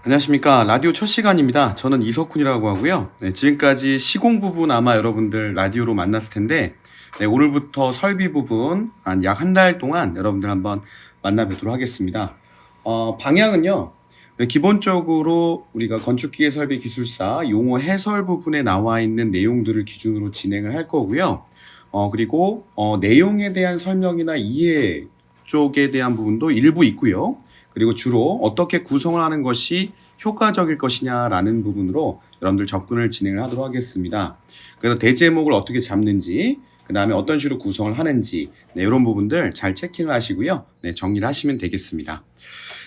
안녕하십니까. 라디오 첫 시간입니다. 저는 이석훈이라고 하고요. 네, 지금까지 시공 부분 아마 여러분들 라디오로 만났을 텐데, 네, 오늘부터 설비 부분 한 약 한 달 동안 여러분들 한번 만나뵙도록 하겠습니다. 방향은요, 네, 기본적으로 우리가 건축기계 설비 기술사 용어 해설 부분에 나와 있는 내용들을 기준으로 진행을 할 거고요. 그리고 내용에 대한 설명이나 이해 쪽에 대한 부분도 일부 있고요. 그리고 주로 어떻게 구성을 하는 것이 효과적일 것이냐라는 부분으로 여러분들 접근을 진행을 하도록 하겠습니다. 그래서 대제목을 어떻게 잡는지, 그 다음에 어떤 식으로 구성을 하는지, 네, 이런 부분들 잘 체킹을 하시고요. 네, 정리를 하시면 되겠습니다.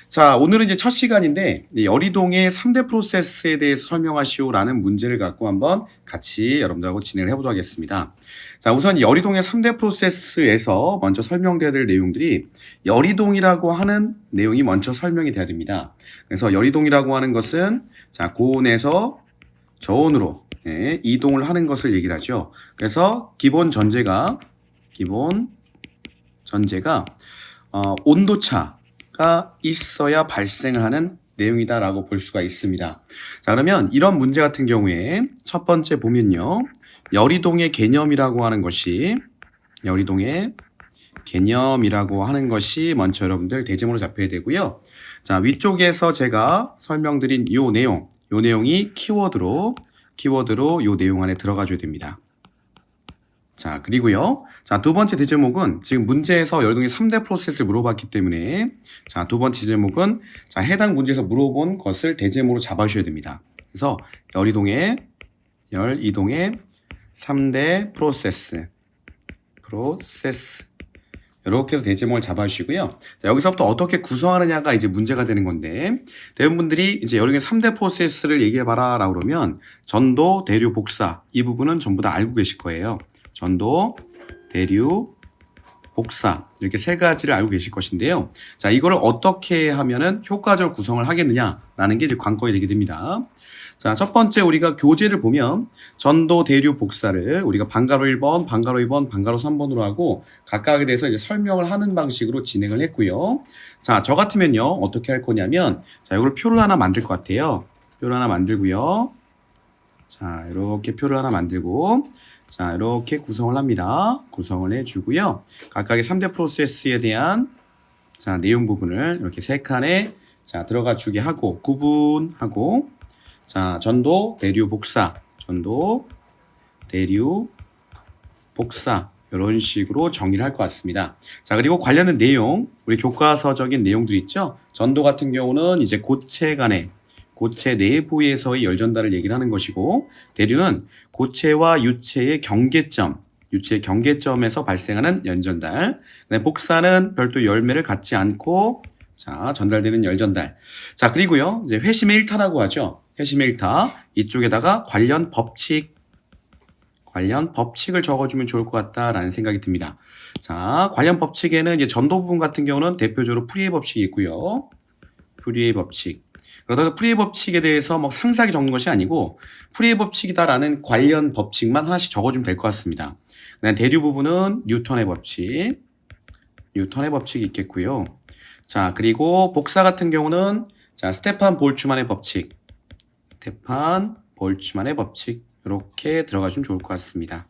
자, 오늘은 이제 첫 시간인데, 열이동의 3대 프로세스에 대해서 설명하시오라는 문제를 갖고 한번 같이 여러분들하고 진행을 해보도록 하겠습니다. 자, 우선 열이동의 3대 프로세스에서 먼저 설명돼야 될 내용들이 열이동이라고 하는 내용이 먼저 설명이 돼야 됩니다. 그래서 열이동이라고 하는 것은 자, 고온에서 저온으로 이동을 하는 것을 얘기를 하죠. 그래서 기본 전제가 온도차가 있어야 발생을 하는 내용이다라고 볼 수가 있습니다. 자, 그러면 이런 문제 같은 경우에 첫 번째 보면요. 열이동의 개념이라고 하는 것이 먼저 여러분들 대제목으로 잡혀야 되고요. 자, 위쪽에서 제가 설명드린 요 내용이 키워드로 요 내용 안에 들어가줘야 됩니다. 자, 그리고요. 자, 두 번째 대제목은 지금 문제에서 열이동의 3대 프로세스를 물어봤기 때문에 자, 두 번째 대제목은 자, 해당 문제에서 물어본 것을 대제목으로 잡아주셔야 됩니다. 그래서 열이동의 3대 프로세스 이렇게 해서 대제목을 잡아주시고요. 자, 여기서부터 어떻게 구성하느냐가 이제 문제가 되는 건데, 대부분들이 이제 열이동의 3대 프로세스를 얘기해봐라 라고 그러면 전도, 대류, 복사 이 부분은 전부 다 알고 계실 거예요. 전도, 대류, 복사 이렇게 세 가지를 알고 계실 것인데요. 자, 이거를 어떻게 하면은 효과적으로 구성을 하겠느냐라는 게 이제 관건이 되게 됩니다. 자, 첫 번째 우리가 교재를 보면 전도, 대류, 복사를 우리가 방가로 1번, 방가로 2번, 방가로 3번으로 하고 각각에 대해서 이제 설명을 하는 방식으로 진행을 했고요. 자, 저 같으면요. 어떻게 할 거냐면 자, 이걸 표를 하나 만들 것 같아요. 표를 하나 만들고요. 자, 이렇게 표를 하나 만들고 자, 이렇게 구성을 합니다. 구성을 해주고요. 각각의 3대 프로세스에 대한 자, 내용 부분을 이렇게 세 칸에 자, 들어가 주게 하고 구분하고 자, 전도, 대류, 복사 이런 식으로 정리를 할 것 같습니다. 자, 그리고 관련된 내용, 우리 교과서적인 내용들 있죠? 전도 같은 경우는 이제 고체 내부에서의 열전달을 얘기를 하는 것이고, 대류는 고체와 유체의 경계점에서 발생하는 열전달. 복사는 별도 열매를 갖지 않고, 자, 전달되는 열전달. 자, 그리고요, 이제 회심의 일타라고 하죠. 회심의 일타. 이쪽에다가 관련 법칙을 적어주면 좋을 것 같다라는 생각이 듭니다. 자, 관련 법칙에는 이제 전도 부분 같은 경우는 대표적으로 프리웨이 법칙이 있고요. 프리웨이 법칙. 그러다가 프리웨이 법칙에 대해서 뭐 상세하게 적는 것이 아니고 프리웨이 법칙이다라는 관련 법칙만 하나씩 적어주면 될 것 같습니다. 그다음 대류 부분은 뉴턴의 법칙이 있겠고요. 자, 그리고 복사 같은 경우는 자, 스테판 볼츠만의 법칙 이렇게 들어가주면 좋을 것 같습니다.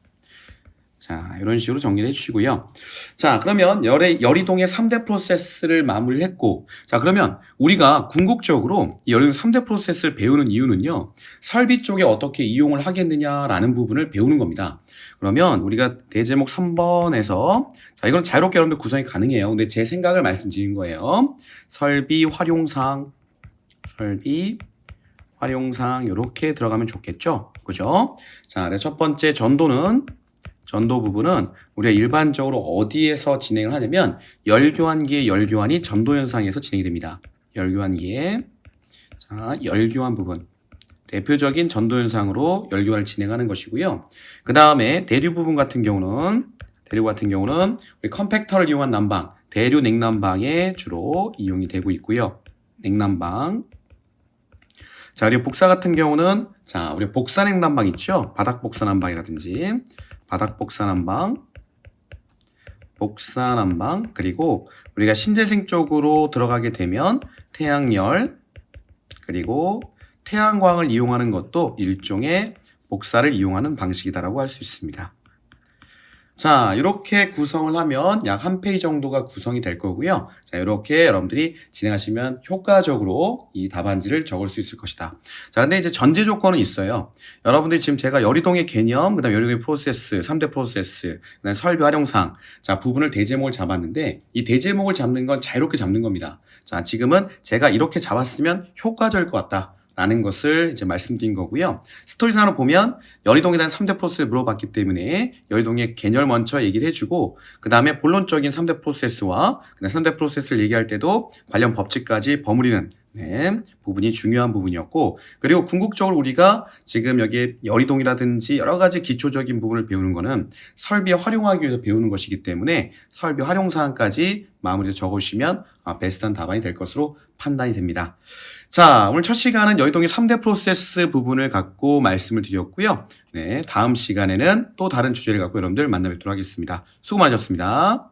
자, 이런 식으로 정리를 해주시고요. 자, 그러면 열이동의 3대 프로세스를 마무리를 했고, 자, 그러면 우리가 궁극적으로 이 열이동 3대 프로세스를 배우는 이유는요, 설비 쪽에 어떻게 이용을 하겠느냐라는 부분을 배우는 겁니다. 그러면 우리가 대제목 3번에서, 자, 이건 자유롭게 여러분들 구성이 가능해요. 근데 제 생각을 말씀드린 거예요. 설비 활용상 이렇게 들어가면 좋겠죠? 그죠? 자, 첫 번째 전도 부분은 우리가 일반적으로 어디에서 진행을 하냐면 열교환기의 열교환이 전도 현상에서 진행이 됩니다. 열교환기의 자, 열교환 부분. 대표적인 전도 현상으로 열교환을 진행하는 것이고요. 그 다음에 대류 부분 같은 경우는 우리 컴팩터를 이용한 난방, 대류 냉난방에 주로 이용이 되고 있고요. 냉난방. 자, 그리고 복사 같은 경우는 자, 우리 복사 냉난방 있죠? 바닥 복사 난방이라든지 바닥 복사 난방, 그리고 우리가 신재생 쪽으로 들어가게 되면 태양열, 그리고 태양광을 이용하는 것도 일종의 복사를 이용하는 방식이다라고 할 수 있습니다. 자, 이렇게 구성을 하면 약 한 페이지 정도가 구성이 될 거고요. 자, 이렇게 여러분들이 진행하시면 효과적으로 이 답안지를 적을 수 있을 것이다. 자, 근데 이제 전제 조건은 있어요. 여러분들이 지금 제가 열이동의 개념, 그 다음에 열이동의 프로세스, 3대 프로세스, 그 다음에 설비 활용상, 자, 부분을 대제목을 잡았는데 이 대제목을 잡는 건 자유롭게 잡는 겁니다. 자, 지금은 제가 이렇게 잡았으면 효과적일 것 같다. 라는 것을 이제 말씀드린 거고요. 스토리상으로 보면 열이동에 대한 3대 프로세스를 물어봤기 때문에 열이동의 개념 먼저 얘기를 해주고 그 다음에 본론적인 3대 프로세스와 그다음 3대 프로세스를 얘기할 때도 관련 법칙까지 버무리는 부분이 중요한 부분이었고 그리고 궁극적으로 우리가 지금 여기에 열이동이라든지 여러 가지 기초적인 부분을 배우는 거는 설비에 활용하기 위해서 배우는 것이기 때문에 설비 활용 사항까지 마무리해서 적어주시면 베스트한 답안이 될 것으로 판단이 됩니다. 자, 오늘 첫 시간은 열이동의 3대 프로세스 부분을 갖고 말씀을 드렸고요. 네, 다음 시간에는 또 다른 주제를 갖고 여러분들 만나 뵙도록 하겠습니다. 수고 많으셨습니다.